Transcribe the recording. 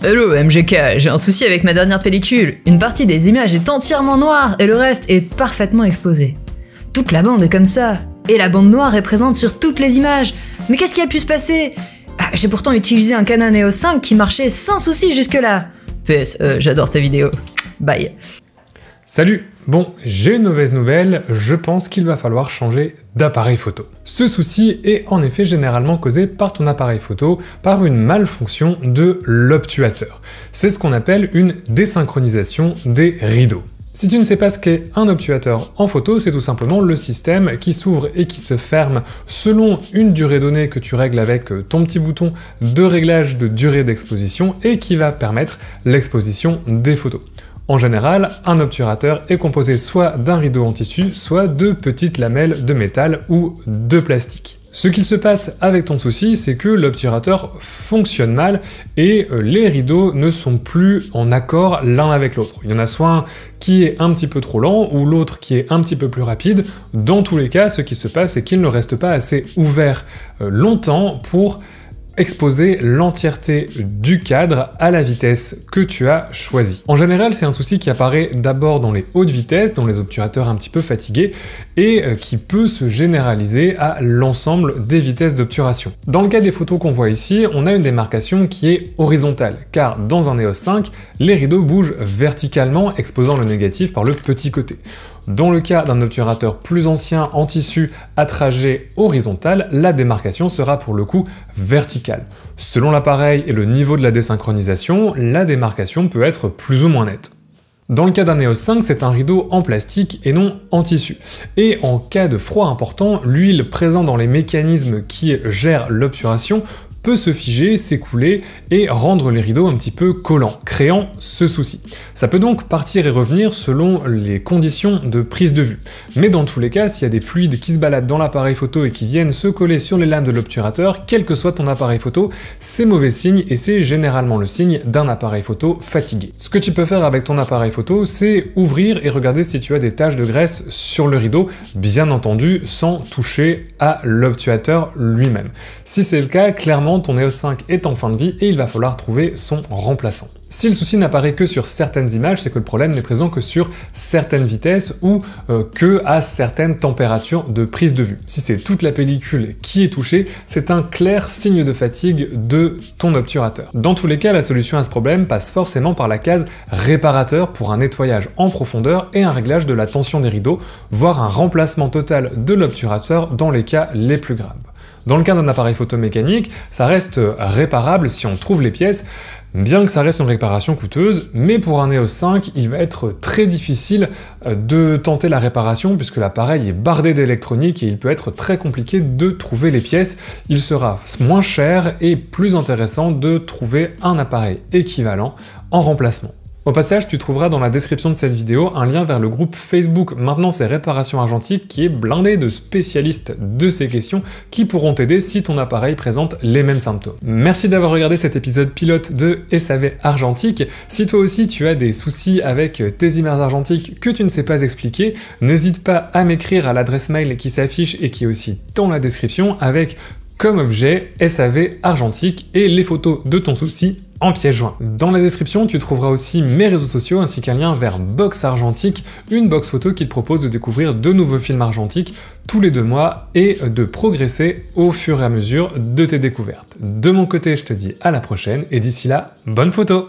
Hello MGK, j'ai un souci avec ma dernière pellicule. Une partie des images est entièrement noire et le reste est parfaitement exposé. Toute la bande est comme ça, et la bande noire est présente sur toutes les images. Mais qu'est-ce qui a pu se passer? J'ai pourtant utilisé un Canon EOS 5 qui marchait sans souci jusque-là. PS, j'adore ta vidéo. Bye. Salut! Bon, j'ai une mauvaise nouvelle, je pense qu'il va falloir changer d'appareil photo. Ce souci est en effet généralement causé par ton appareil photo, par une malfonction de l'obtuateur. C'est ce qu'on appelle une désynchronisation des rideaux. Si tu ne sais pas ce qu'est un obtuateur en photo, c'est tout simplement le système qui s'ouvre et qui se ferme selon une durée donnée que tu règles avec ton petit bouton de réglage de durée d'exposition et qui va permettre l'exposition des photos. En général, un obturateur est composé soit d'un rideau en tissu, soit de petites lamelles de métal ou de plastique. Ce qu'il se passe avec ton souci, c'est que l'obturateur fonctionne mal et les rideaux ne sont plus en accord l'un avec l'autre. Il y en a soit un qui est un petit peu trop lent ou l'autre qui est un petit peu plus rapide. Dans tous les cas, ce qui se passe, c'est qu'il ne reste pas assez ouvert longtemps pour exposer l'entièreté du cadre à la vitesse que tu as choisie. En général, c'est un souci qui apparaît d'abord dans les hautes vitesses, dans les obturateurs un petit peu fatigués, et qui peut se généraliser à l'ensemble des vitesses d'obturation. Dans le cas des photos qu'on voit ici, on a une démarcation qui est horizontale, car dans un EOS 5, les rideaux bougent verticalement, exposant le négatif par le petit côté. Dans le cas d'un obturateur plus ancien en tissu à trajet horizontal, la démarcation sera pour le coup verticale. Selon l'appareil et le niveau de la désynchronisation, la démarcation peut être plus ou moins nette. Dans le cas d'un EOS 5, c'est un rideau en plastique et non en tissu. Et en cas de froid important, l'huile présente dans les mécanismes qui gèrent l'obturation peut se figer, s'écouler et rendre les rideaux un petit peu collants, créant ce souci. Ça peut donc partir et revenir selon les conditions de prise de vue. Mais dans tous les cas, s'il y a des fluides qui se baladent dans l'appareil photo et qui viennent se coller sur les lames de l'obturateur, quel que soit ton appareil photo, c'est mauvais signe et c'est généralement le signe d'un appareil photo fatigué. Ce que tu peux faire avec ton appareil photo, c'est ouvrir et regarder si tu as des taches de graisse sur le rideau, bien entendu sans toucher à l'obturateur lui-même. Si c'est le cas, clairement, ton EOS 5 est en fin de vie et il va falloir trouver son remplaçant. Si le souci n'apparaît que sur certaines images, c'est que le problème n'est présent que sur certaines vitesses ou que à certaines températures de prise de vue. Si c'est toute la pellicule qui est touchée, c'est un clair signe de fatigue de ton obturateur. Dans tous les cas, la solution à ce problème passe forcément par la case réparateur pour un nettoyage en profondeur et un réglage de la tension des rideaux, voire un remplacement total de l'obturateur dans les cas les plus graves. Dans le cas d'un appareil photo mécanique, ça reste réparable si on trouve les pièces, bien que ça reste une réparation coûteuse, mais pour un EOS 5, il va être très difficile de tenter la réparation puisque l'appareil est bardé d'électronique et il peut être très compliqué de trouver les pièces. Il sera moins cher et plus intéressant de trouver un appareil équivalent en remplacement. Au passage, tu trouveras dans la description de cette vidéo un lien vers le groupe Facebook Maintenant c'est Réparation Argentique qui est blindé de spécialistes de ces questions qui pourront t'aider si ton appareil présente les mêmes symptômes. Merci d'avoir regardé cet épisode pilote de SAV Argentique. Si toi aussi tu as des soucis avec tes images argentiques que tu ne sais pas expliquer, n'hésite pas à m'écrire à l'adresse mail qui s'affiche et qui est aussi dans la description avec comme objet SAV Argentique et les photos de ton souci en pièce jointe. Dans la description, tu trouveras aussi mes réseaux sociaux ainsi qu'un lien vers Box Argentique, une box photo qui te propose de découvrir de nouveaux films argentiques tous les 2 mois et de progresser au fur et à mesure de tes découvertes. De mon côté, je te dis à la prochaine et d'ici là, bonne photo!